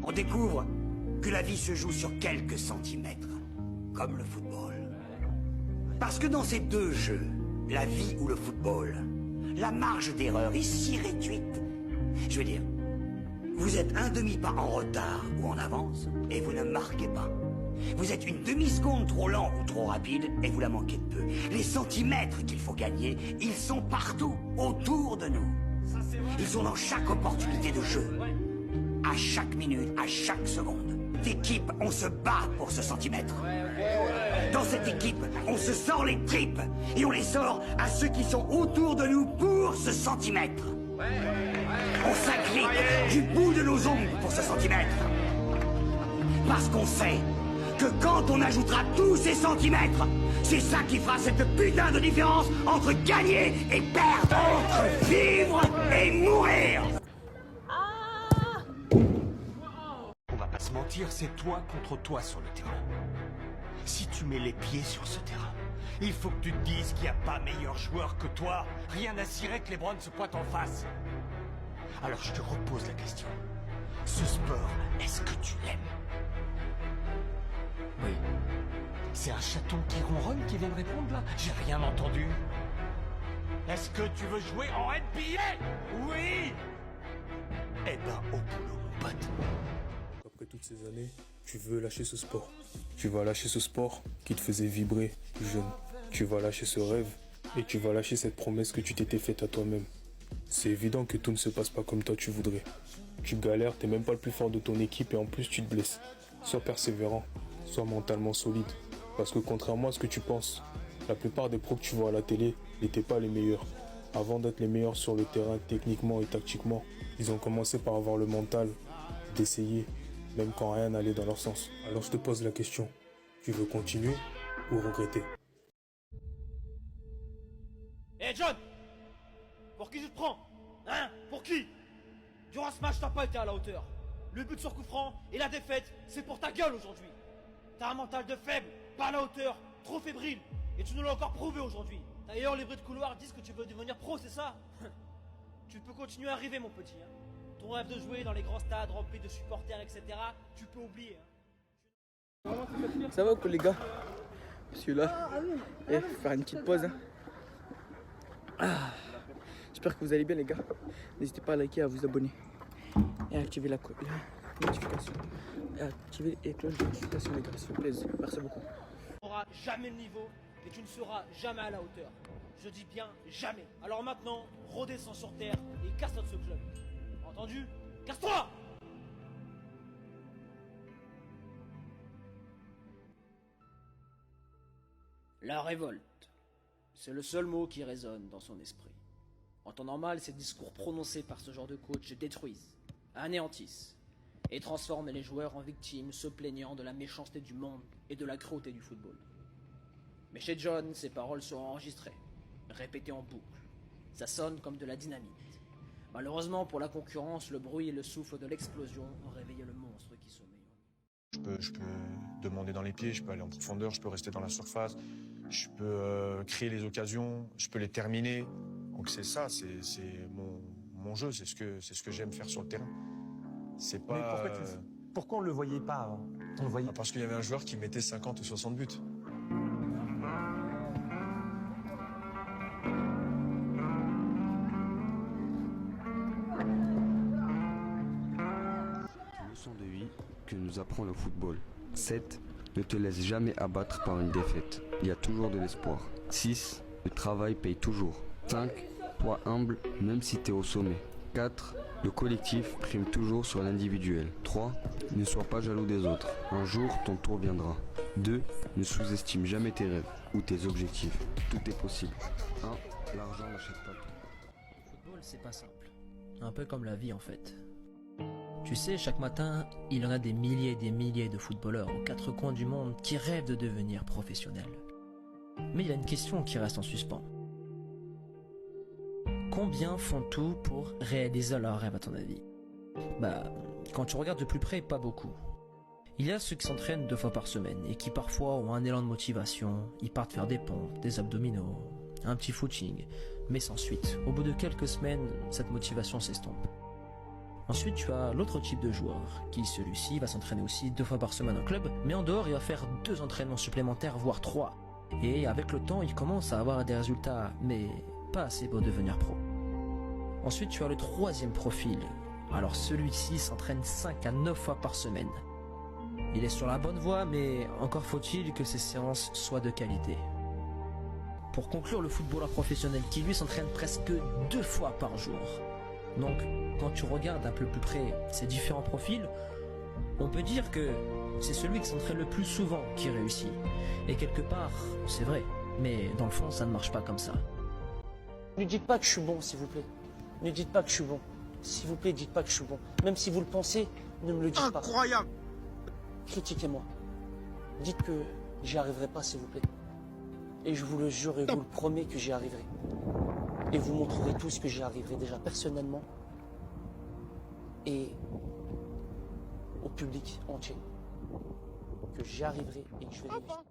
On découvre que la vie se joue sur quelques centimètres, comme le football. Parce que dans ces deux jeux, la vie ou le football, la marge d'erreur est si réduite. Je veux dire, vous êtes un demi-pas en retard ou en avance, et vous ne marquez pas. Vous êtes une demi-seconde trop lent ou trop rapide, et vous la manquez de peu. Les centimètres qu'il faut gagner, ils sont partout, autour de nous. Ils sont dans chaque opportunité de jeu. À chaque minute, à chaque seconde. D'équipe, on se bat pour ce centimètre. Dans cette équipe, on se sort les tripes, et on les sort à ceux qui sont autour de nous pour ce centimètre. On s'agrippe du bout de nos ongles pour ce centimètre. Parce qu'on sait que quand on ajoutera tous ces centimètres, c'est ça qui fera cette putain de différence entre gagner et perdre, entre vivre et mourir. On va pas se mentir, c'est toi contre toi sur le terrain. Si tu mets les pieds sur ce terrain, il faut que tu te dises qu'il n'y a pas meilleur joueur que toi. Rien à cirer que les Browns se pointent en face. Alors je te repose la question. Ce sport, est-ce que tu l'aimes? Oui. C'est un chaton qui ronronne qui vient de répondre là? J'ai rien entendu. Est-ce que tu veux jouer en NBA? Oui. Eh ben au boulot mon pote. Après toutes ces années, tu veux lâcher ce sport. Tu vas lâcher ce sport qui te faisait vibrer jeune. Tu vas lâcher ce rêve et tu vas lâcher cette promesse que tu t'étais faite à toi-même. C'est évident que tout ne se passe pas comme toi tu voudrais. Tu galères, t'es même pas le plus fort de ton équipe et en plus tu te blesses. Sois persévérant, sois mentalement solide. Parce que contrairement à ce que tu penses, la plupart des pros que tu vois à la télé n'étaient pas les meilleurs. Avant d'être les meilleurs sur le terrain techniquement et tactiquement, ils ont commencé par avoir le mental d'essayer, même quand rien n'allait dans leur sens. Alors je te pose la question, tu veux continuer ou regretter? Eh John! Pour qui tu te prends? Hein? Pour qui? Durant ce match, t'as pas été à la hauteur. Le but sur coup franc et la défaite, c'est pour ta gueule aujourd'hui. T'as un mental de faible, pas à la hauteur, trop fébrile. Et tu nous l'as encore prouvé aujourd'hui. D'ailleurs, les bruits de couloir disent que tu veux devenir pro, c'est ça? Tu peux continuer à rêver, mon petit. Hein. Ton rêve de jouer dans les grands stades remplis de supporters, etc., tu peux oublier. Hein. Ça va ou quoi les gars? Je suis là. Et faire une petite pause. Hein. J'espère que vous allez bien les gars. N'hésitez pas à liker, à vous abonner. Et à activer la notification. Et à activer les cloches de notification les gars, ça fait plaisir. Merci beaucoup. Tu n'auras jamais le niveau et tu ne seras jamais à la hauteur. Je dis bien jamais. Alors maintenant, redescends sur terre et casse-toi de ce club. Entendu? Casse-toi! La révolte. C'est le seul mot qui résonne dans son esprit. En temps normal, ces discours prononcés par ce genre de coach détruisent, anéantissent et transforment les joueurs en victimes se plaignant de la méchanceté du monde et de la cruauté du football. Mais chez John, ces paroles sont enregistrées, répétées en boucle. Ça sonne comme de la dynamite. Malheureusement pour la concurrence, le bruit et le souffle de l'explosion ont réveillé le monstre qui sommeille. Je peux demander dans les pieds, je peux aller en profondeur, je peux rester dans la surface, je peux créer les occasions, je peux les terminer. Donc c'est ça, c'est mon jeu, c'est ce que j'aime faire sur le terrain. C'est pas. Mais pourquoi on le voyait pas avant? On le voyait. Parce qu'il y avait un joueur qui mettait 50 ou 60 buts. Leçon de vie que nous apprend le football. 7. Ne te laisse jamais abattre par une défaite. Il y a toujours de l'espoir. 6. Le travail paye toujours. 5. Sois humble même si tu es au sommet. 4. Le collectif prime toujours sur l'individuel. 3. Ne sois pas jaloux des autres. Un jour, ton tour viendra. 2. Ne sous-estime jamais tes rêves ou tes objectifs. Tout est possible. 1. L'argent n'achète pas tout. Le football, c'est pas simple. Un peu comme la vie en fait. Tu sais, chaque matin, il y en a des milliers et des milliers de footballeurs aux quatre coins du monde qui rêvent de devenir professionnels. Mais il y a une question qui reste en suspens. Combien font tout pour réaliser leur rêve à ton avis? Quand tu regardes de plus près, pas beaucoup. Il y a ceux qui s'entraînent 2 fois par semaine et qui parfois ont un élan de motivation, ils partent faire des pompes, des abdominaux, un petit footing, mais sans suite. Au bout de quelques semaines, cette motivation s'estompe. Ensuite, tu as l'autre type de joueur, qui celui-ci va s'entraîner aussi 2 fois par semaine en club, mais en dehors, il va faire 2 entraînements supplémentaires, voire 3. Et avec le temps, il commence à avoir des résultats, mais pas assez pour devenir pro. Ensuite, tu as le troisième profil. Alors celui-ci s'entraîne 5 à 9 fois par semaine. Il est sur la bonne voie, mais encore faut-il que ses séances soient de qualité. Pour conclure, le footballeur professionnel qui lui s'entraîne presque 2 fois par jour. Donc, quand tu regardes un peu plus près ces différents profils, on peut dire que c'est celui qui s'entraîne le plus souvent qui réussit. Et quelque part, c'est vrai, mais dans le fond, ça ne marche pas comme ça. Ne dites pas que je suis bon, s'il vous plaît. Ne dites pas que je suis bon. S'il vous plaît, dites pas que je suis bon. Même si vous le pensez, ne me le dites pas. Incroyable! Critiquez-moi. Dites que j'y arriverai pas, s'il vous plaît. Et je vous le jure et vous le promets que j'y arriverai. Et vous montrerez tous que j'y arriverai déjà personnellement et au public entier. Que j'y arriverai et que je vais réussir.